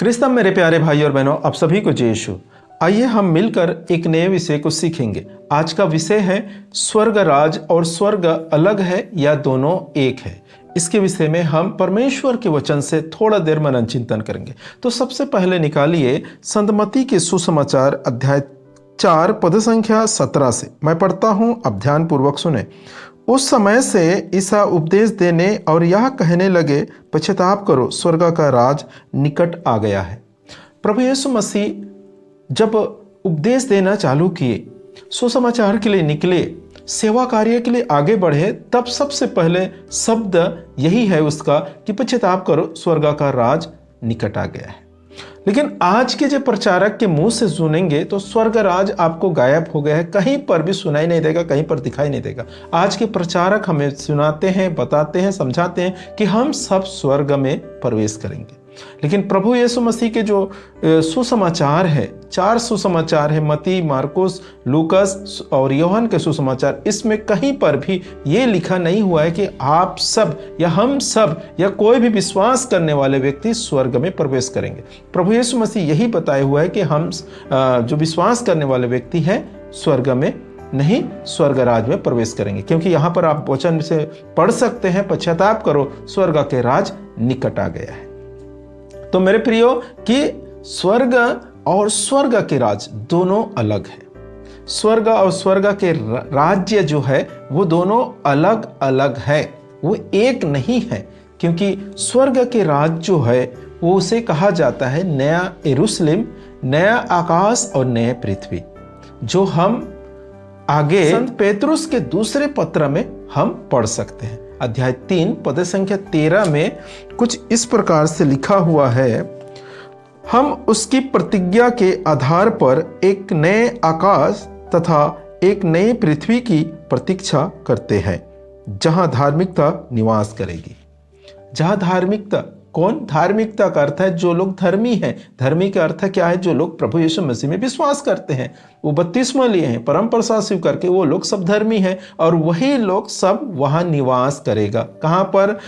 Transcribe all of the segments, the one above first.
क्रिस्तम मेरे प्यारे भाई और बहनों, आप सभी को जय यीशु। आइए हम मिलकर एक नए विषय को सीखेंगे। आज का विषय है स्वर्ग राज और स्वर्ग अलग है या दोनों एक है। इसके विषय में हम परमेश्वर के वचन से थोड़ा देर मनन चिंतन करेंगे। तो सबसे पहले निकालिए संत मत्ती के सुसमाचार अध्याय 4 पद संख्या 17 से। मैं पढ़ता हूं, अब ध्यान पूर्वक सुने। उस समय से ईसा उपदेश देने और यह कहने लगे, पश्चाताप करो, स्वर्ग का राज निकट आ गया है। प्रभु यीशु मसीह जब उपदेश देना चालू किए, सुसमाचार के लिए निकले, सेवा कार्य के लिए आगे बढ़े, तब सबसे पहले शब्द यही है उसका कि पश्चाताप करो, स्वर्ग का राज निकट आ गया है। लेकिन आज के जो प्रचारक के मुंह से सुनेंगे तो स्वर्ग राज आपको गायब हो गया है, कहीं पर भी सुनाई नहीं देगा, कहीं पर दिखाई नहीं देगा। आज के प्रचारक हमें सुनाते हैं, बताते हैं, समझाते हैं कि हम सब स्वर्ग में प्रवेश करेंगे। लेकिन प्रभु यीशु मसीह के जो सुसमाचार है, 4 सुसमाचार है, मत्ती, मार्कुस, लूकस और यूहन्ना के सुसमाचार, इसमें कहीं पर भी ये लिखा नहीं हुआ है कि आप सब या हम सब या कोई भी विश्वास करने वाले व्यक्ति स्वर्ग में प्रवेश करेंगे। प्रभु यीशु मसीह यही बताया हुआ है कि हम जो विश्वास करने वाले व्यक्ति हैं स्वर्ग में नहीं, स्वर्ग राज में प्रवेश करेंगे। क्योंकि यहाँ पर आप वचन से पढ़ सकते हैं, पश्चाताप करो, स्वर्ग के राज निकट आ गया है। तो मेरे प्रियो कि स्वर्ग और स्वर्ग के राज दोनों अलग है। स्वर्ग और स्वर्ग के राज्य जो है वो दोनों अलग अलग है, वो एक नहीं है। क्योंकि स्वर्ग के राज जो है वो उसे कहा जाता है नया यरूशलेम, नया आकाश और नया पृथ्वी, जो हम आगे संत पेतरुस के दूसरे पत्र में हम पढ़ सकते हैं। अध्याय 3 पद संख्या 13 में कुछ इस प्रकार से लिखा हुआ है, हम उसकी प्रतिज्ञा के आधार पर एक नए आकाश तथा एक नई पृथ्वी की प्रतीक्षा करते हैं जहां धार्मिकता निवास करेगी। जहां धार्मिकता, कौन? धार्मिकता का अर्थ है जो लोग धर्मी हैं। धर्मी का अर्थ क्या है? जो लोग प्रभु यीशु मसीह में विश्वास करते हैं, वो बपतिस्मा लिए हैं, परम प्रसाद स्वीकार करके, वो लोग सब धर्मी हैं और वही लोग सब वहां निवास करेगा। कहां पर?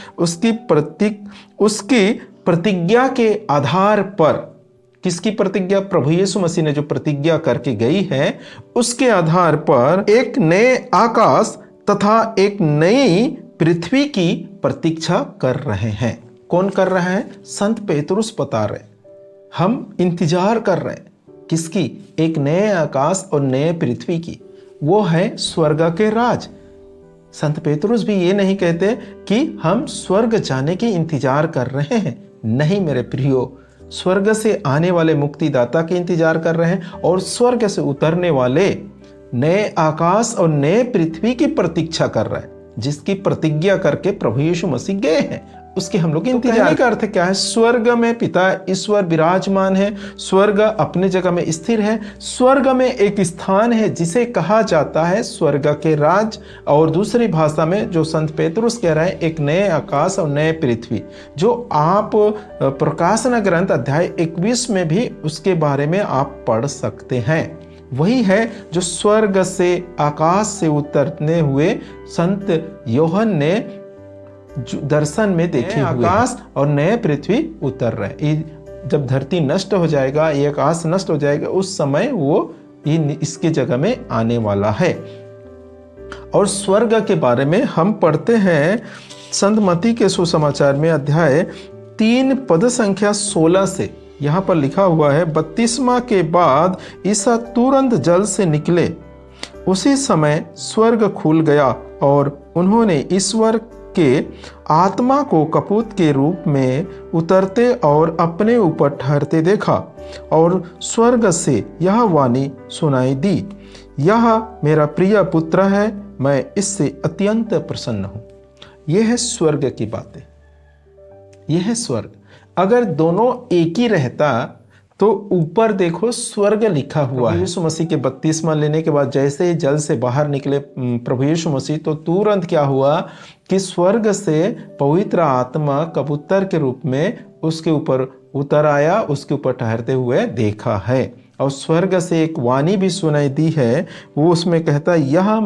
उसकी प्रतिज्ञा के आधार पर। किसकी प्रतिज्ञा? प्रभु यीशु मसीह ने जो प्रतिज्ञा करके गई है उसके आधार पर एक नए आकाश तथा एक नई पृथ्वी की प्रतीक्षा कर रहे हैं। कौन कर रहा है? संत पेतरुस बता रहे, हम इंतजार कर रहे हैं। किसकी? एक नए आकाश और नए पृथ्वी की, वो है स्वर्ग के राज। संत पेतरुस भी ये नहीं कहते कि हम स्वर्ग जाने के इंतजार कर रहे हैं। नहीं मेरे प्रियो, स्वर्ग से आने वाले मुक्तिदाता के इंतजार कर रहे हैं और स्वर्ग से उतरने वाले नए आकाश और नए पृथ्वी की प्रतीक्षा कर रहे हैं, जिसकी प्रतिज्ञा करके प्रभु यीशु मसीह गए हैं, उसके हम लोग इंतजार का अर्थ क्या है? स्वर्ग में पिता ईश्वर विराजमान है, स्वर्ग अपने जगह में स्थिर है, स्वर्ग में एक स्थान है जिसे कहा जाता है स्वर्ग के राज। और दूसरी भाषा में जो संत पेतरुस कह रहे हैं, एक नए आकाश और नए पृथ्वी, जो आप प्रकाशन ग्रंथ अध्याय 21 में भी उसके बारे में आप पढ़ सकते हैं। वही है जो स्वर्ग से, आकाश से उतरने हुए संत यूहन्ना ने दर्शन में देखे हुए आकाश और नए पृथ्वी उतर रहे। जब धरती नष्ट हो जाएगा, ये आकाश नष्ट हो जाएगा, उस समय वो इसके जगह में आने वाला है। और स्वर्ग के बारे में हम पढ़ते हैं संत मत्ती के सुसमाचार में अध्याय 3 पद संख्या 16 से। यहाँ पर लिखा हुआ है, बपतिस्मा के बाद ईसा तुरंत जल से निकले, उसी समय स्वर्ग खुल गया और उन्होंने ईश्वर के आत्मा को कपूत के रूप में उतरते और अपने ऊपर ठहरते देखा। और स्वर्ग से यह वाणी सुनाई दी, यह मेरा प्रिय पुत्र है, मैं इससे अत्यंत प्रसन्न हूं। यह है स्वर्ग की बातें, यह है स्वर्ग। अगर दोनों एक ही रहता तो ऊपर देखो स्वर्ग लिखा हुआ है। यीशु मसीह के बपतिस्मा लेने के बाद जैसे ही जल से बाहर निकले प्रभु यीशु मसीह, तो तुरंत क्या हुआ कि स्वर्ग से पवित्र आत्मा कबूतर के रूप में उसके ऊपर उतर आया, उसके ऊपर ठहरते हुए देखा है। और स्वर्ग से एक वाणी भी सुनाई दी है, वो उसमें कहता है, यह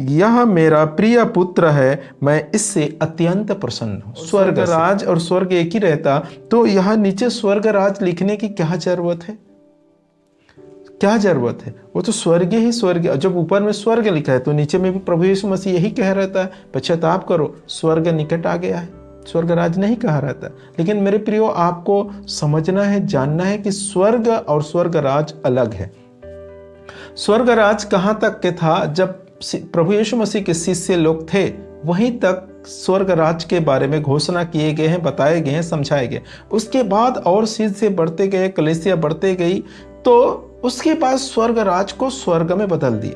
यह मेरा प्रिय पुत्र है, मैं इससे अत्यंत प्रसन्न हूँ। स्वर्ग राज और स्वर्ग एक ही रहता तो यहाँ नीचे स्वर्ग राज लिखने की क्या जरूरत है? क्या जरूरत है? वो तो स्वर्ग ही स्वर्ग। जब ऊपर में स्वर्ग लिखा है तो नीचे में भी प्रभु यीशु मसीह यही कह रहता है, पश्चाताप करो, स्वर्ग निकट आ गया है। स्वर्ग राज नहीं कहा रहता। लेकिन मेरे प्रियो, आपको समझना है, जानना है कि स्वर्ग और स्वर्ग राज अलग है। स्वर्ग राज कहां तक के था? जब प्रभु यीशु मसीह के शिष्य लोग थे, वहीं तक स्वर्ग राज के बारे में घोषणा किए गए हैं, बताए गए हैं, समझाए गए। उसके बाद और शिष्य बढ़ते गए, कलीसिया बढ़ते गई, तो उसके बाद स्वर्ग राज को स्वर्ग में बदल दिए।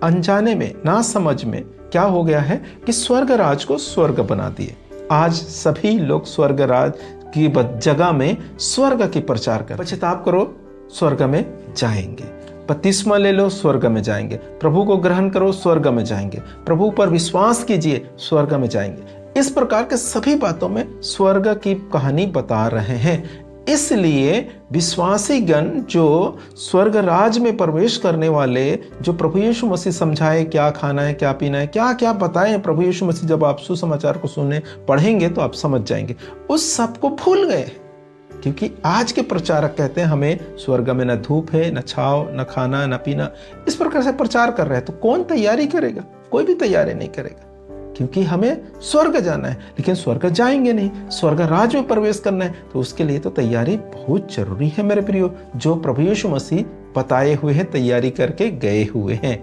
अनजाने में, ना समझ में क्या हो गया है कि स्वर्ग राज को स्वर्ग बना दिए। आज सभी लोग स्वर्ग राज की जगह में स्वर्ग की प्रचार कर, पश्चाताप करो, स्वर्ग में जाएंगे। बपतिस्मा ले लो, स्वर्ग में जाएंगे। प्रभु को ग्रहण करो, स्वर्ग में जाएंगे। प्रभु पर विश्वास कीजिए, स्वर्ग में जाएंगे। इस प्रकार के सभी बातों में स्वर्ग की कहानी बता रहे हैं। इसलिए विश्वासी गण जो स्वर्ग राज में प्रवेश करने वाले, जो प्रभु यीशु मसीह समझाए क्या खाना है, क्या पीना है, क्या क्या बताए प्रभु यीशु मसीह, जब आप सुसमाचार को सुनने पढ़ेंगे तो आप समझ जाएंगे, उस सब को भूल गए। क्योंकि आज के प्रचारक कहते हैं हमें स्वर्ग में न धूप है, न छाव, न खाना, न पीना, इस प्रकार से प्रचार कर रहे हैं। तो कौन तैयारी करेगा? कोई भी तैयारी नहीं करेगा, क्योंकि हमें स्वर्ग जाना है। लेकिन स्वर्ग जाएंगे नहीं, स्वर्ग राज में प्रवेश करना है, तो उसके लिए तो तैयारी बहुत जरूरी है मेरे प्रियो, जो प्रभु यीशु मसीह बताए हुए हैं, तैयारी करके गए हुए हैं।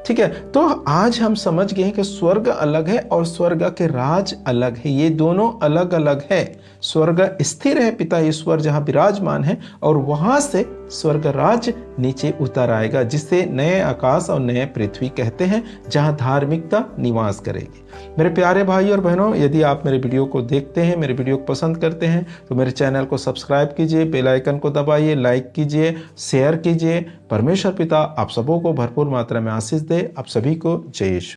ठीक है, तो आज हम समझ गए कि स्वर्ग अलग है और स्वर्ग के राज अलग है। ये दोनों अलग अलग है। स्वर्ग स्थिर है, पिता ईश्वर जहाँ विराजमान है, और वहां से स्वर्ग राज नीचे उतर आएगा, जिसे नए आकाश और नए पृथ्वी कहते हैं, जहाँ धार्मिकता निवास करेगी। मेरे प्यारे भाई और बहनों, यदि आप मेरे वीडियो को देखते हैं, मेरे वीडियो को पसंद करते हैं, तो मेरे चैनल को सब्सक्राइब कीजिए, बेल आइकन को दबाइए, लाइक कीजिए, शेयर कीजिए। परमेश्वर पिता आप सबों को भरपूर मात्रा में आशीष दे। आप सभी को जय यीशु।